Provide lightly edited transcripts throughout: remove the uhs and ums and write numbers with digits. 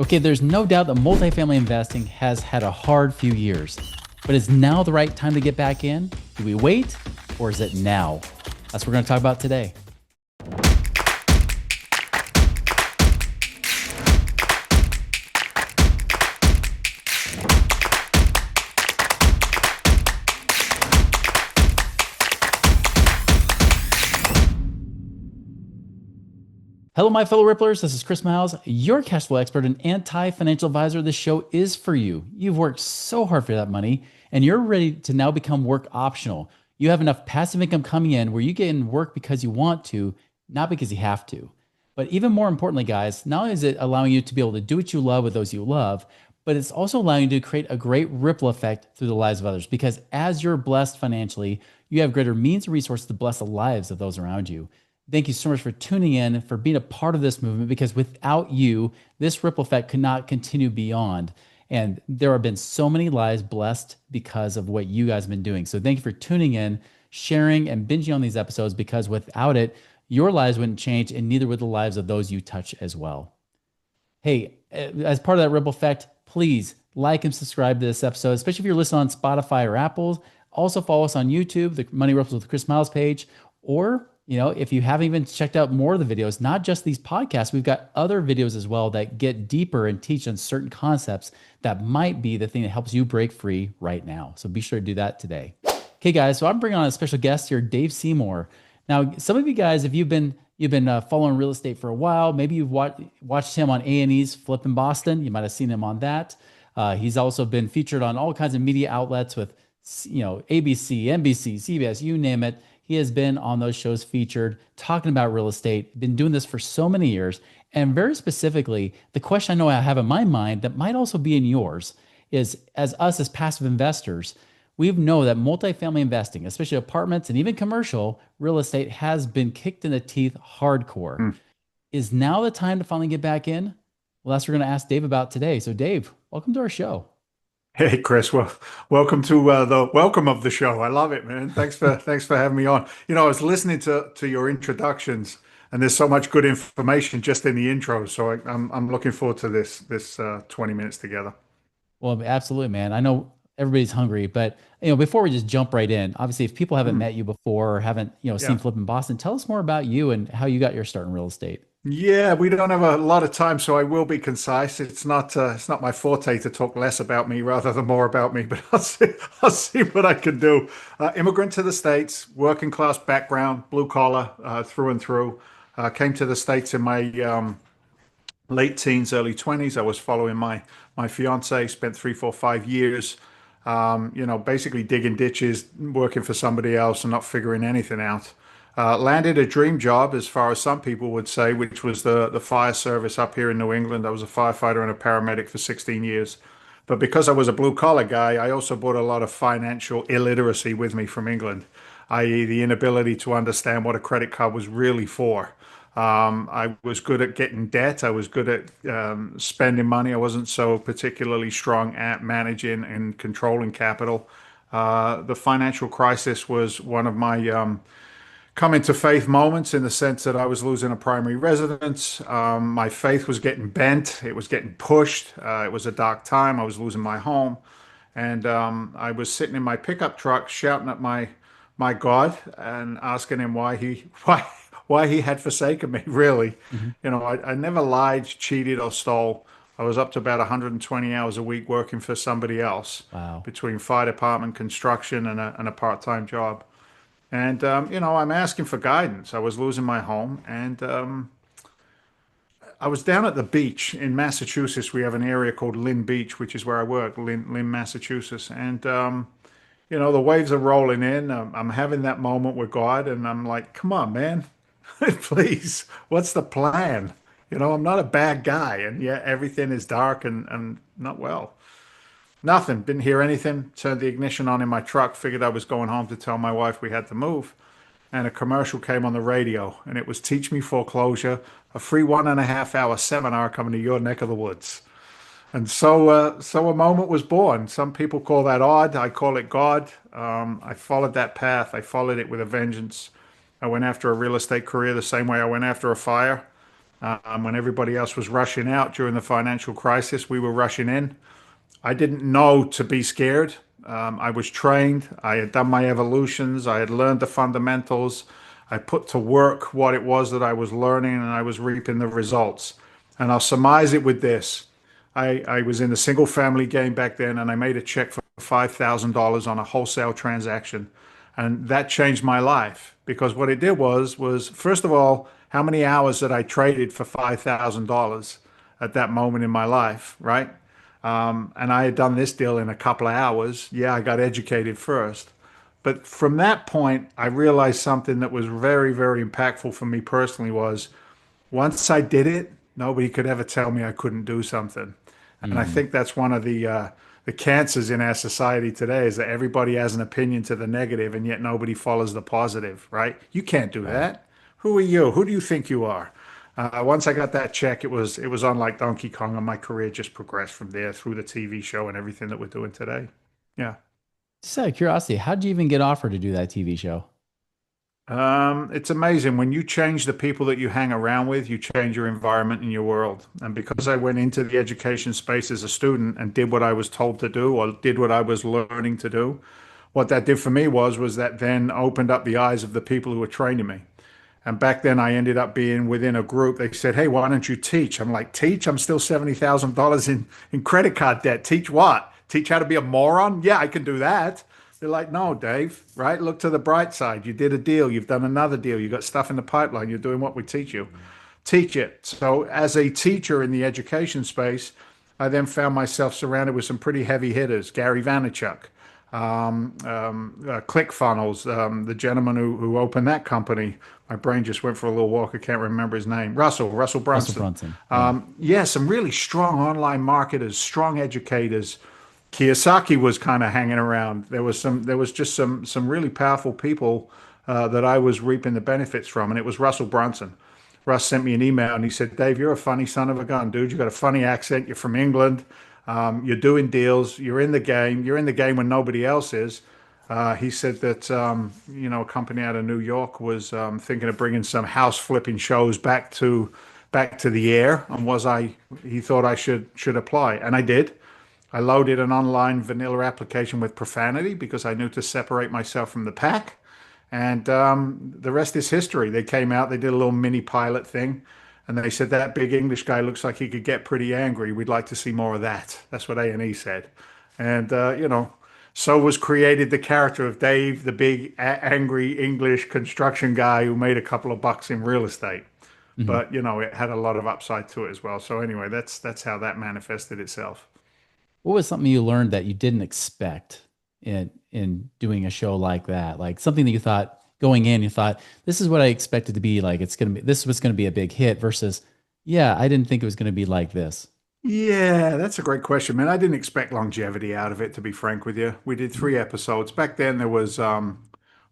Okay, there's no doubt that multifamily investing has had a hard few years, but is now the right time to get back in? Do we wait or is it now? That's what we're going to talk about today. Hello, my fellow Ripplers. This is Chris Miles, your cash flow expert and anti-financial advisor. This show is for you. You've worked so hard for that money, and you're ready to now become work optional. You have enough passive income coming in where you get in work because you want to, not because you have to. But even more importantly, guys, not only is it allowing you to be able to do what you love with those you love, but it's also allowing you to create a great ripple effect through the lives of others. Because as you're blessed financially, you have greater means and resources to bless the lives of those around you. Thank you so much for tuning in, for being a part of this movement, because without you, this ripple effect could not continue beyond. And there have been so many lives blessed because of what you guys have been doing. So thank you for tuning in, sharing, and binging on these episodes, because without it, your lives wouldn't change, and neither would the lives of those you touch as well. Hey, as part of that ripple effect, please like and subscribe to this episode, especially if you're listening on Spotify or Apple. Also follow us on YouTube, the Money Ripples with Chris Miles page, or if you haven't even checked out more of the videos, not just these podcasts, we've got other videos as well that get deeper and teach on certain concepts that might be the thing that helps you break free right now. So be sure to do that today. Okay, guys, so I'm bringing on a special guest here, Dave Seymour. Now, some of you guys, if you've been following real estate for a while, maybe you've watched him on A&E's Flippin' Boston. You might have seen him on that. He's also been featured on all kinds of media outlets with, ABC, NBC, CBS, you name it. He has been on those shows featured, talking about real estate, been doing this for so many years. And very specifically, the question I know I have in my mind that might also be in yours is, as us as passive investors, we know that multifamily investing, especially apartments and even commercial real estate, has been kicked in the teeth hardcore. Hmm. Is now the time to finally get back in? Well, that's what we're going to ask Dave about today. So, Dave, welcome to our show. Hey Chris, well, welcome to the welcome of the show. I love it, man. Thanks for having me on. I was listening to your introductions, and there's so much good information just in the intro. So I'm looking forward to this 20 minutes together. Well, absolutely, man. I know everybody's hungry, but before we just jump right in, obviously, if people haven't Hmm. met you before or haven't, seen Yeah. Flip in Boston, tell us more about you and how you got your start in real estate. Yeah, we don't have a lot of time, so I will be concise. It's not my forte to talk less about me rather than more about me, but I'll see what I can do. Immigrant to the States, working class background, blue collar through and through. Came to the States in my late teens, early 20s. I was following my fiance, spent 3, 4, 5 years, basically digging ditches, working for somebody else and not figuring anything out. Landed a dream job, as far as some people would say, which was the fire service up here in New England. I was a firefighter and a paramedic for 16 years. But because I was a blue collar guy, I also brought a lot of financial illiteracy with me from England, i.e., the inability to understand what a credit card was really for. I was good at getting debt. I was good at spending money. I wasn't so particularly strong at managing and controlling capital. The financial crisis was one of my coming to faith moments, in the sense that I was losing a primary residence. My faith was getting bent. It was getting pushed. It was a dark time. I was losing my home. And I was sitting in my pickup truck shouting at my God and asking him why he had forsaken me, really. Mhm. I never lied, cheated, or stole. I was up to about 120 hours a week working for somebody else, Wow. between fire department, construction, and a part-time job. And I'm asking for guidance. I was losing my home, and I was down at the beach in Massachusetts. We have an area called Lynn Beach, which is where I work, Lynn, Massachusetts. And the waves are rolling in. I'm having that moment with God, and I'm like, "Come on, man, please, what's the plan?" I'm not a bad guy, and yet everything is dark and not well. Nothing. Didn't hear anything. Turned the ignition on in my truck. Figured I was going home to tell my wife we had to move. And a commercial came on the radio, and it was Teach Me Foreclosure, a free 1.5 hour seminar coming to your neck of the woods. And so a moment was born. Some people call that odd. I call it God. I followed that path. I followed it with a vengeance. I went after a real estate career the same way I went after a fire. When everybody else was rushing out during the financial crisis, we were rushing in. I didn't know to be scared. I was trained. I had done my evolutions. I had learned the fundamentals. I put to work what it was that I was learning, and I was reaping the results. And I'll surmise it with this. I was in the single family game back then, and I made a check for $5,000 on a wholesale transaction. And that changed my life because what it did was first of all, how many hours that I traded for $5,000 at that moment in my life, right? And I had done this deal in a couple of hours. Yeah, I got educated first. But from that point, I realized something that was very, very impactful for me personally was once I did it, nobody could ever tell me I couldn't do something. And I Hmm. think that's one of the cancers in our society today is that everybody has an opinion to the negative and yet nobody follows the positive, right? You can't do Right. that. Who are you? Who do you think you are? Once I got that check, it was on like Donkey Kong, and my career just progressed from there through the TV show and everything that we're doing today. Yeah. Just out of curiosity, how'd you even get offered to do that TV show? It's amazing when you change the people that you hang around with, you change your environment and your world. And because I went into the education space as a student and did what I was told to do or did what I was learning to do, what that did for me was that then opened up the eyes of the people who were training me. And back then, I ended up being within a group. They said, "Hey, why don't you teach?" I'm like, "Teach? I'm still $70,000 in credit card debt. Teach what? Teach how to be a moron? Yeah, I can do that." They're like, "No, Dave, right? Look to the bright side. You did a deal. You've done another deal. You got stuff in the pipeline. You're doing what we teach you. Teach it." So, as a teacher in the education space, I then found myself surrounded with some pretty heavy hitters. Gary Vaynerchuk, ClickFunnels, the gentleman who opened that company. My brain just went for a little walk. I can't remember his name. Russell Russell Brunson. Brunson. Yeah. Yeah, some really strong online marketers, strong educators. Kiyosaki was kind of hanging around. There was just some really powerful people that I was reaping the benefits from, and it was Russell Brunson. Russ sent me an email and he said, "Dave, you're a funny son of a gun, dude. You got a funny accent. You're from England. You're doing deals. You're in the game. You're in the game when nobody else is." He said that a company out of New York was thinking of bringing some house flipping shows back to the air, and was I? He thought I should apply, and I did. I loaded an online vanilla application with profanity because I knew to separate myself from the pack. And the rest is history. They came out, they did a little mini pilot thing, and they said that big English guy looks like he could get pretty angry. We'd like to see more of that. That's what A&E said. And so was created the character of Dave, the big angry English construction guy who made a couple of bucks in real estate. Mhm. But it had a lot of upside to it as well. So anyway, that's how that manifested itself. What was something you learned that you didn't expect in doing a show like that? Like something that you thought going in, you thought, this is what I expected to be like. It's gonna be this was gonna be a big hit versus, yeah, I didn't think it was gonna be like this. Yeah, that's a great question, man. I didn't expect longevity out of it, to be frank with you. We did Mhm. 3 episodes. Back then there was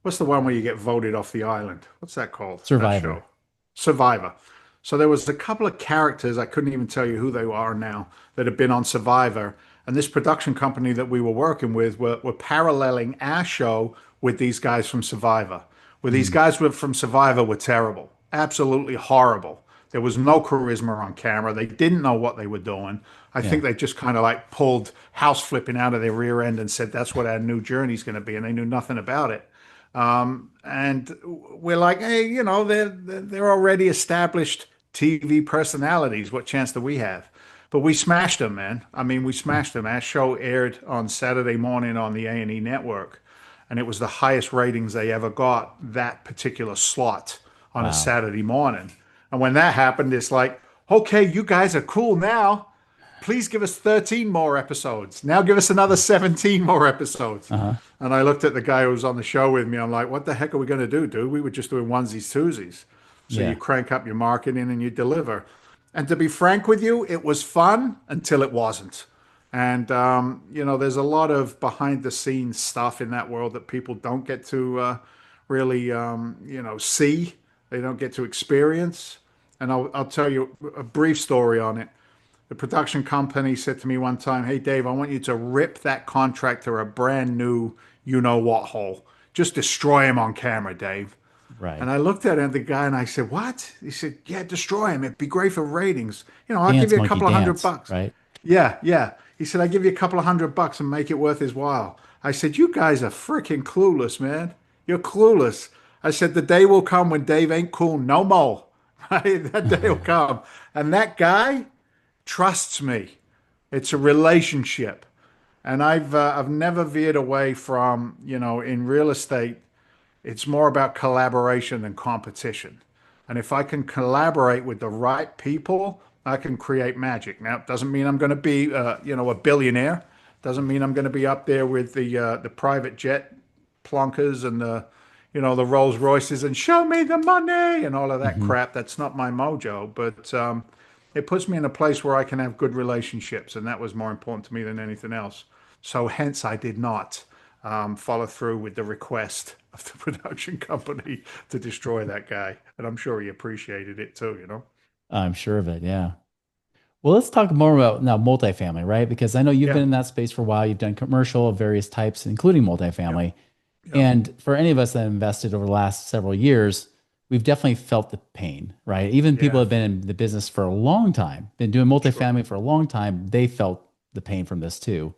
what's the one where you get voted off the island? What's that called? That Survivor. show? Survivor. So there was a couple of characters, I couldn't even tell you who they are now, that had been on Survivor. And this production company that we were working with were paralleling our show with these guys from Survivor. Where these Mhm. guys from Survivor were terrible, absolutely horrible. There was no charisma on camera. They didn't know what they were doing. I Yeah. think they just kind of like pulled house flipping out of their rear end and said that's what our new journey's going to be, and they knew nothing about it. And we're like, hey, they're already established TV personalities. What chance do we have? But we smashed them, man. I mean, we smashed them. Our show aired on Saturday morning on the A&E network, and it was the highest ratings they ever got that particular slot on a Wow. Saturday morning. And when that happened, it's like, okay, you guys are cool now. Please give us 13 more episodes. Now give us another 17 more episodes. Uh-huh. And I looked at the guy who was on the show with me. I'm like, what the heck are we going to do, dude? We were just doing onesies, twosies. So you Yeah. crank up your marketing and you deliver. And to be frank with you, it was fun until it wasn't. And, there's a lot of behind the scenes stuff in that world that people don't get to really, see. They don't get to experience. And I'll tell you a brief story on it. The production company said to me one time, "Hey, Dave, I want you to rip that contractor a brand new you know what hole. Just destroy him on camera, Dave." And Right. I looked at the guy and I said, what? He said, yeah, destroy him. It'd be great for ratings. I'll give Dance, you a monkey, couple of hundred dance, bucks. right? Yeah, yeah. He said, I give you a couple of $100 and make it worth his while. I said, you guys are freaking clueless, man. You're clueless. I said, the day will come when Dave ain't cool no more. Right? That day will come. And that guy trusts me. It's a relationship. And I've never veered away from, in real estate, it's more about collaboration than competition. And if I can collaborate with the right people, I can create magic. Now, it doesn't mean I'm going to be, a billionaire. Doesn't mean I'm going to be up there with the private jet plunkers and the Rolls Royces and show me the money and all of that Hmm. crap. That's not my mojo. But it puts me in a place where I can have good relationships, and that was more important to me than anything else. So hence, I did not follow through with the request of the production company to destroy that guy. And I'm sure he appreciated it too. I'm sure of it. Yeah. Well, let's talk more about now multifamily, right? Because I know you've been Yeah, in that space for a while. You've done commercial of various types, including yeah, multifamily. yeah, And for any of us that invested over the last several years, we've definitely felt the pain, right? Even people yeah, who have been in the business for a long time, been doing sure, multifamily for a long time, they felt the pain from this too.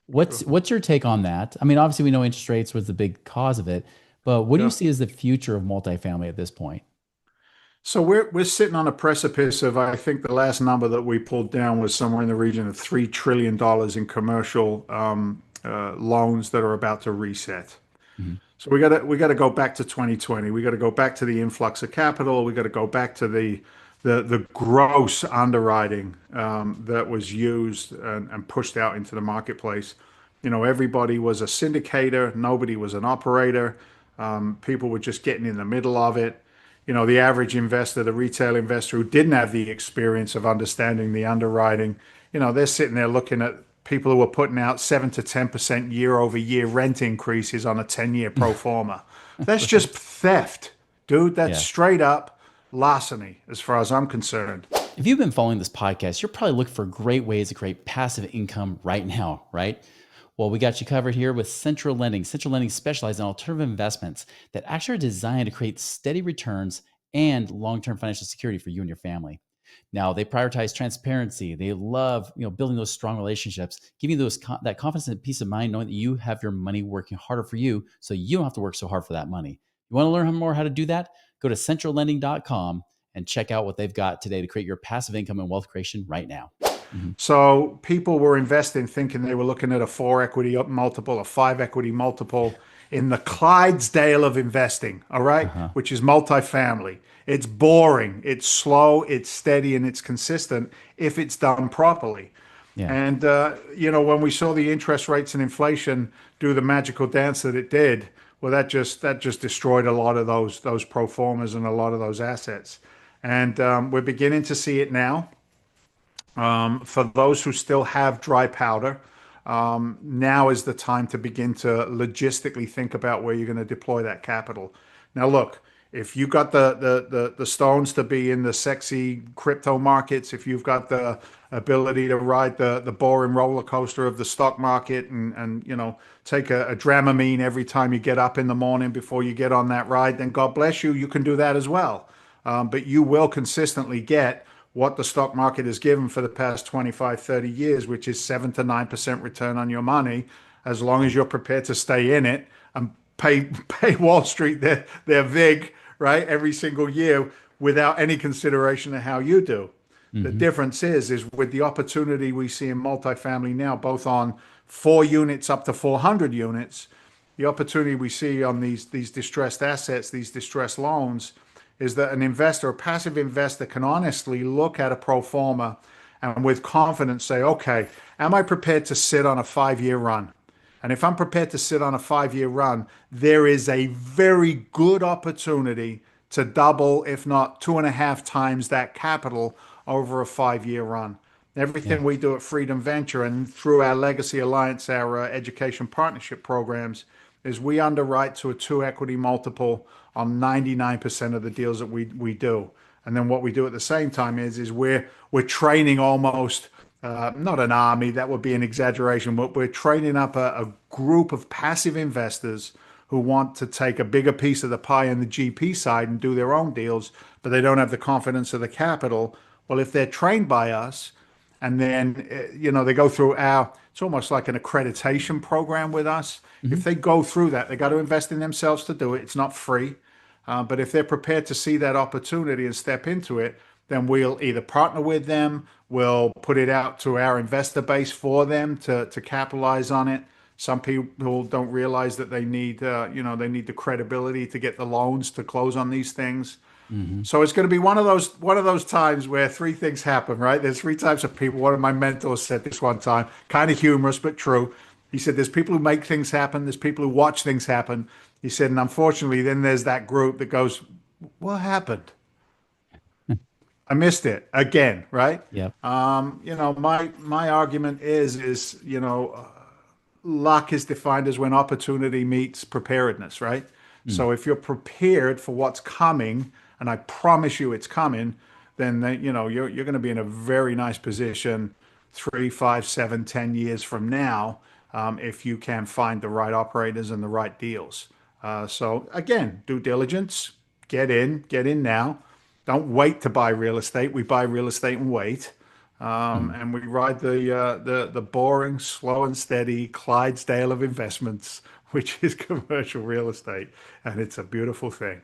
What's sure. what's your take on that? I mean, obviously we know interest rates was the big cause of it, but what do you Yeah. see as the future of multifamily at this point? So we're sitting on a precipice of, I think the last number that we pulled down was somewhere in the region of $3 trillion in commercial loans that are about to reset. Mhm. So we gotta go back to 2020. We got to go back to the influx of capital. We got to go back to the gross underwriting that was used and pushed out into the marketplace. Everybody was a syndicator. Nobody was an operator. People were just getting in the middle of it. The average investor, the retail investor who didn't have the experience of understanding the underwriting, they're sitting there looking at people who are putting out 7 to 10% year over year rent increases on a 10-year pro forma. That's just Right. theft, dude. That's Yeah. straight up larceny, as far as I'm concerned. If you've been following this podcast, you're probably looking for great ways to create passive income right now, right? Well, we got you covered here with Central Lending. Central Lending specializes in alternative investments that actually are designed to create steady returns and long-term financial security for you and your family. Now, they prioritize transparency. They love, building those strong relationships, giving you that confidence and peace of mind, knowing that you have your money working harder for you, so you don't have to work so hard for that money. You want to learn more how to do that? Go to centrallending.com and check out what they've got today to create your passive income and wealth creation right now. Mhm. So people were investing thinking they were looking at a four equity up multiple, a five equity multiple in the Clydesdale of investing, all right, Uh-huh. which is multifamily. It's boring, it's slow, it's steady, and it's consistent if it's done properly. Yeah. And when we saw the interest rates and inflation do the magical dance that it did, well, that just destroyed a lot of those pro formas and a lot of those assets. And we're beginning to see it now. For those who still have dry powder, now is the time to begin to logistically think about where you're going to deploy that capital. Now, look, if you got the stones to be in the sexy crypto markets, if you've got the ability to ride the boring roller coaster of the stock market and take a Dramamine every time you get up in the morning before you get on that ride, then God bless you. You can do that as well. But you will consistently get what the stock market has given for the past 25, 30 years, which is 7 to 9% return on your money, as long as you're prepared to stay in it and pay Wall Street their VIG, right, every single year without any consideration of how you do. The Hmm. difference is with the opportunity we see in multifamily now, both on 4 units up to 400 units, the opportunity we see on these distressed assets, these distressed loans, is that an investor, a passive investor, can honestly look at a pro forma and with confidence say, okay, am I prepared to sit on a 5 year run? And if I'm prepared to sit on a 5 year run, there is a very good opportunity to double, if not 2.5 times that capital over a 5 year run. Yeah. Everything we do at Freedom Venture and through our Legacy Alliance, our education partnership programs, is we underwrite to a two equity multiple on 99% of the deals that we do. And then what we do at the same time is we're training almost not an army, that would be an exaggeration, but we're training up a group of passive investors who want to take a bigger piece of the pie in the GP side and do their own deals, but they don't have the confidence of the capital. Well, if they're trained by us, and then they go through our, it's almost like an accreditation program with us. Hmm. If they go through that, they got to invest in themselves to do it. It's not free. But if they're prepared to see that opportunity and step into it, then we'll either partner with them, we'll put it out to our investor base for them to capitalize on it. Some people don't realize that they need the credibility to get the loans to close on these things. Hmm. So it's going to be one of those times where three things happen, right? There's three types of people. One of my mentors said this one time, kind of humorous but true. He said there's people who make things happen, there's people who watch things happen. He said, and unfortunately, then there's that group that goes, "What happened? I missed it again," right? Yep. My argument is luck is defined as when opportunity meets preparedness, right? Mm. So if you're prepared for what's coming, and I promise you it's coming, then you're going to be in a very nice position 3, 5, 7, 10 years from now, if you can find the right operators and the right deals. So again, due diligence, get in now. Don't wait to buy real estate. We buy real estate and wait. Mm. And we ride the boring, slow and steady Clydesdale of investments, which is commercial real estate, and it's a beautiful thing.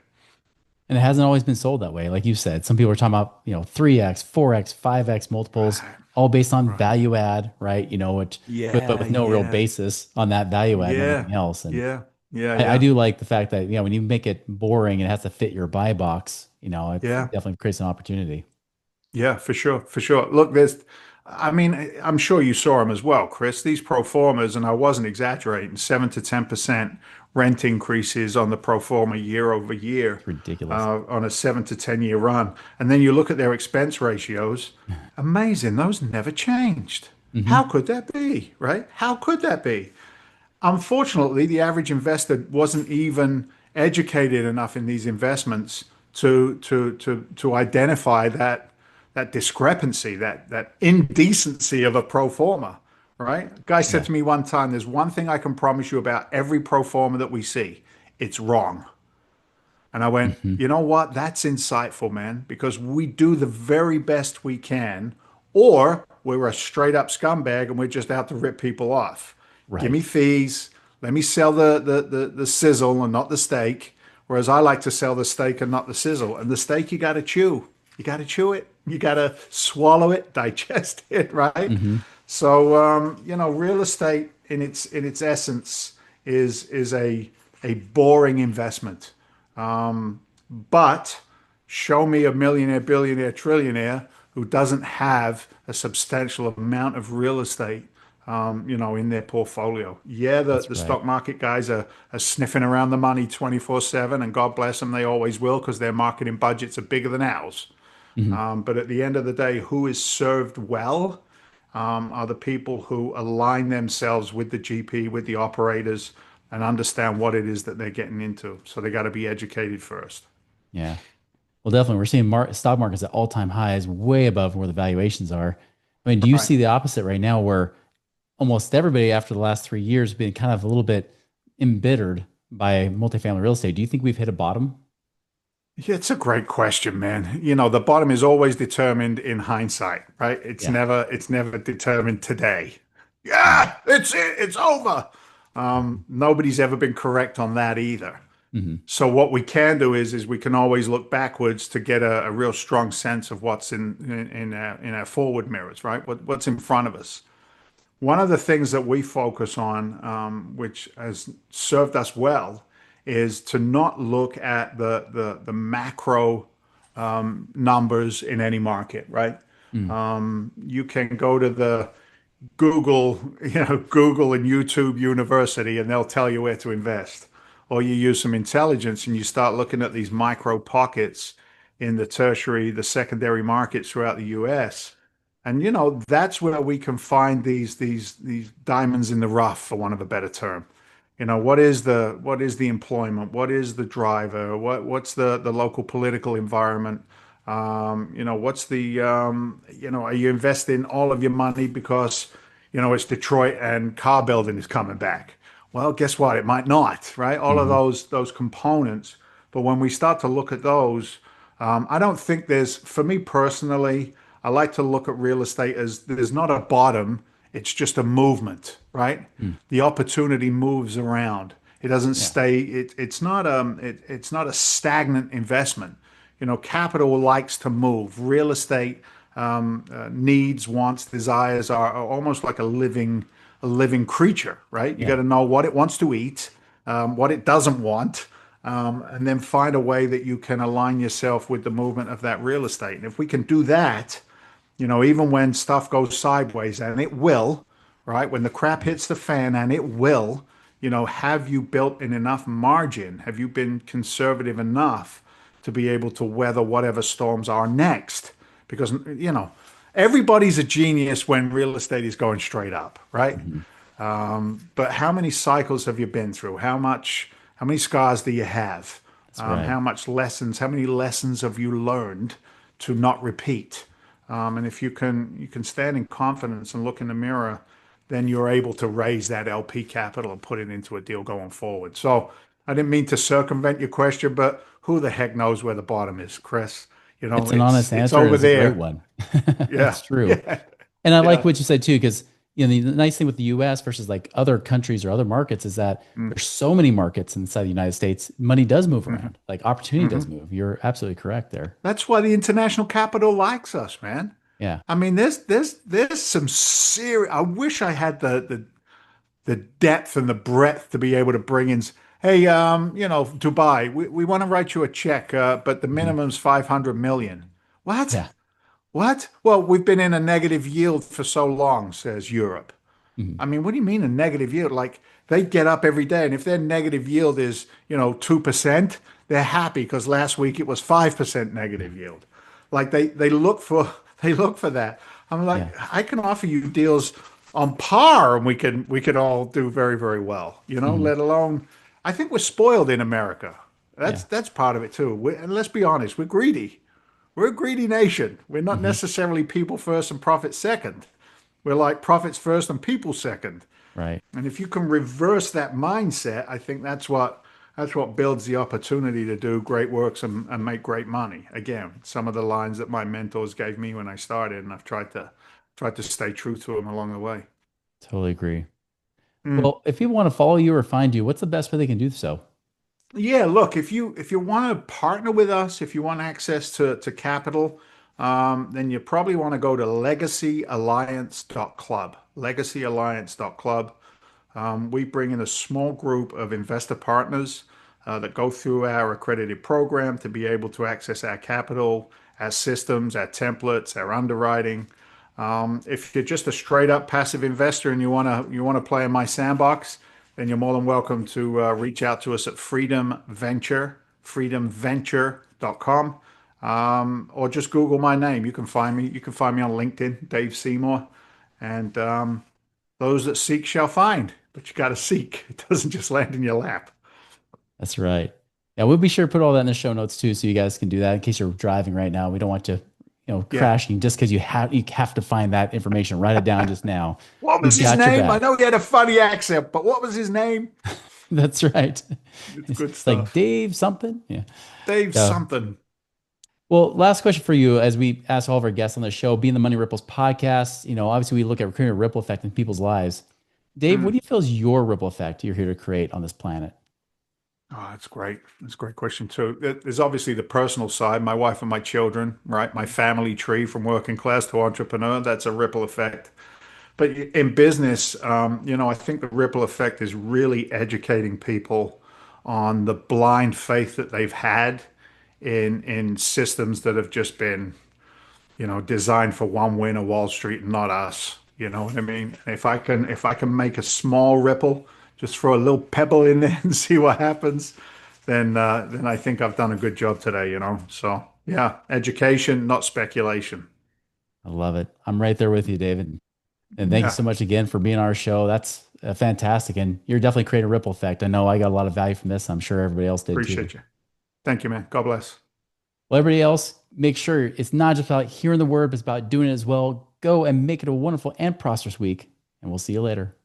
And it hasn't always been sold that way. Like you said, some people are talking about, 3x, 4x, 5x multiples, Right, all based on right. value add, right? Which, but Yeah, with no real yeah, basis on that value add and yeah, everything else. And yeah, yeah, I yeah, do like the fact that, when you make it boring and it has to fit your buy box, it yeah. definitely creates an opportunity. Yeah, for sure, for sure. Look, I mean, I'm sure you saw them as well, Chris. These pro formas, and I wasn't exaggerating, 7 to 10% rent increases on the pro forma year over year, It's ridiculous. on a 7 to 10 year run. And then you look at their expense ratios, amazing. Those never changed. How Hmm. could that be, right? How could that be? Unfortunately, the average investor wasn't even educated enough in these investments to identify that discrepancy, that indecency of a pro forma, right? A guy said Yeah. to me one time, "There's one thing I can promise you about every pro forma that we see. It's wrong." And I went, Hmm. you know what? That's insightful, man, because we do the very best we can, or we're a straight up scumbag and we're just out to rip people off. Give Right. me fees. Let me sell the sizzle and not the steak. Whereas I like to sell the steak and not the sizzle. And the steak you got to chew. You got to chew it. You got to swallow it, digest it, right? Hmm. So real estate in its essence is a boring investment. But show me a millionaire, billionaire, trillionaire who doesn't have a substantial amount of real estate, in their portfolio. Yeah, the, That's the right. stock market guys are sniffing around the money 24/7, and God bless them, they always will because their marketing budgets are bigger than ours. Hmm. But at the end of the day, who is served well are the people who align themselves with the GP, with the operators, and understand what it is that they're getting into. So they got to be educated first. Yeah. Well, definitely. We're seeing stock markets at all-time highs, way above where the valuations are. I mean, do you Right. see the opposite right now where almost everybody after the last 3 years been kind of a little bit embittered by multifamily real estate? Do you think we've hit a bottom? Yeah, it's a great question, man. The bottom is always determined in hindsight, right? It's Yeah. never it's never determined today. Right. Yeah, it's it. It's over. Nobody's ever been correct on that either. Hmm. So what we can do is we can always look backwards to get a real strong sense of what's in our forward mirrors, right? What's in front of us. One of the things that we focus on, which has served us well, is to not look at the macro numbers in any market, right? Mm. You can go to the Google and YouTube University, and they'll tell you where to invest. Or you use some intelligence and you start looking at these micro pockets in the tertiary, the secondary markets throughout the US. And that's where we can find these diamonds in the rough, for want of a better term. What is the employment? What is the driver? What's the local political environment? What's are you investing all of your money because it's Detroit and car building is coming back? Well, guess what? It might not, right? All of Hmm. those components. But when we start to look at those, I don't think there's, for me personally, I like to look at real estate as there's not a bottom, it's just a movement, right? Mm. The opportunity moves around. It doesn't Yeah. stay, it's not a stagnant investment. You know, capital likes to move. Real estate needs, wants, desires are almost like a living creature, right? You got Yeah. to know what it wants to eat, what it doesn't want, and then find a way that you can align yourself with the movement of that real estate. And if we can do that, you know, even when stuff goes sideways, and it will, right? When the crap hits the fan, and it will, you know, have you built in enough margin? Have you been conservative enough to be able to weather whatever storms are next? Because, you know, everybody's a genius when real estate is going straight up, right? Hmm. But how many cycles have you been through? How many scars do you have? That's right. How many lessons have you learned to not repeat? And if you can stand in confidence and look in the mirror, then you're able to raise that LP capital and put it into a deal going forward. So I didn't mean to circumvent your question, but who the heck knows where the bottom is, Chris? You know, It's an honest it's answer, and over it's a great there. one. Yeah, It's true. yeah, And I like yeah. what you said too, because the nice thing with the US versus like other countries or other markets is that Mm, there's so many markets inside the United States. Money does move mhm, around. Like opportunity does mhm. move. You're absolutely correct there. That's why the international capital likes us, man. Yeah. I mean, there's some serious. I wish I had the depth and the breadth to be able to bring in. Hey, you know, Dubai, we want to write you a check, but the Mhm. minimum's 500 million. What? Yeah. What? Well, we've been in a negative yield for so long, says Europe. Mhm. I mean, what do you mean a negative yield? Like they get up every day, and if their negative yield is, you know, 2%, they're happy because last week it was 5% negative yield. Like they look for they look for that. I'm like, Yeah. I can offer you deals on par, and we can all do very, very well, you know, Mhm. let alone I think we're spoiled in America. Yeah. That's part of it too. And let's be honest, we're greedy. We're a greedy nation. We're not Mhm. necessarily people first and profit second. We're like profits first and people second. Right. And if you can reverse that mindset, I think that's what builds the opportunity to do great works and make great money. Again, some of the lines that my mentors gave me when I started, and I've tried to stay true to them along the way. Totally agree. Mm. Well, if people want to follow you or find you, what's the best way they can do so? Yeah, look, if you want to partner with us, if you want access to capital, then you probably want to go to legacyalliance.club. Legacyalliance.club. We bring in a small group of investor partners that go through our accredited program to be able to access our capital, our systems, our templates, our underwriting. If you're just a straight up passive investor and you want to play in my sandbox, then you're more than welcome to reach out to us at freedomventure.com, or just Google my name. You can find me. You can find me on LinkedIn, Dave Seymour, and those that seek shall find. But you got to seek. It doesn't just land in your lap. That's right. Yeah, we'll be sure to put all that in the show notes too, so you guys can do that in case you're driving right now. We don't want you, Yeah. crashing just because you have to find that information. Write it down just now. What We've was his got your name? I back. know he had a funny accent, but what was his name? That's right. It's good It's like stuff. Dave something. Yeah. Dave Yeah. something. Well, last question for you, as we ask all of our guests on the show, being the Money Ripples podcast, obviously we look at creating a ripple effect in people's lives. Dave, what do Mm. you feel is your ripple effect you're here to create on this planet? Oh, that's great. That's a great question too. There's obviously the personal side, my wife and my children, right? My family tree from working class to entrepreneur. That's a ripple effect. But in business, you know, I think the ripple effect is really educating people on the blind faith that they've had in systems that have just been, you know, designed for one winner, Wall Street, and not us. You know what I mean? If I can make a small ripple, just throw a little pebble in there and see what happens, then I think I've done a good job today. You know, so yeah, education, not speculation. I love it. I'm right there with you, David. And thank you Yeah, so much again for being on our show. That's fantastic. And you're definitely creating a ripple effect. I know I got a lot of value from this. I'm sure everybody else did too. appreciate you. Thank you, man. God bless. Well, everybody else, make sure it's not just about hearing the word, but it's about doing it as well. Go and make it a wonderful and prosperous week. And we'll see you later.